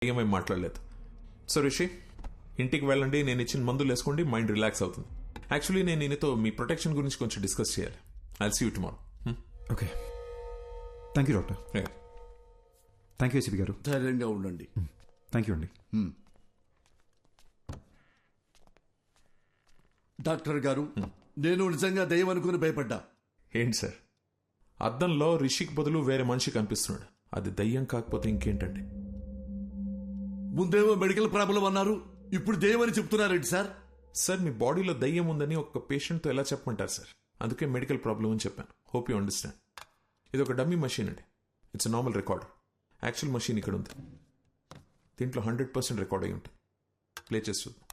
ఏమేం మాట్లాడలేదు. సో రిషి, ఇంటికి వెళ్ళండి, నేను ఇచ్చిన మందులు వేసుకోండి, మైండ్ రిలాక్స్ అవుతుంది. యాక్చువల్లీ నేను ఈయనతో మీ ప్రొటెక్షన్ గురించి కొంచెం డిస్కస్ చేయాలి. I'll see you tomorrow. Okay, thank you doctor. Thank you ACP గారు. ధైర్యంగా ఉండండి. థ్యాంక్ యూ అండి. డాక్టర్ గారు, నేను నిజంగా దయ్యం అనుకుని భయపడ్డా. ఏంటి సార్, అద్దంలో రిషికి బదులు వేరే మనిషి కనిపిస్తున్నాడు. అది దయ్యం కాకపోతే ఇంకేంటండి? ముందేమో మెడికల్ ప్రాబ్లం అన్నారు, ఇప్పుడు దయ్యం అని చెప్తున్నారేంటి సార్? సార్, మీ బాడీలో దయ్యం ఉందని ఒక పేషెంట్తో ఎలా చెప్పమంటారు సార్? అందుకే మెడికల్ ప్రాబ్లం అని చెప్పాను. Hope you understand. ఇది ఒక డమ్మీ మషీన్ అండి. It's normal recorder. Actual machine ఇక్కడ ఉంది. దీంట్లో 100% రికార్డ్ అయి ఉంటుంది. ప్లే చేసి చూద్దాం.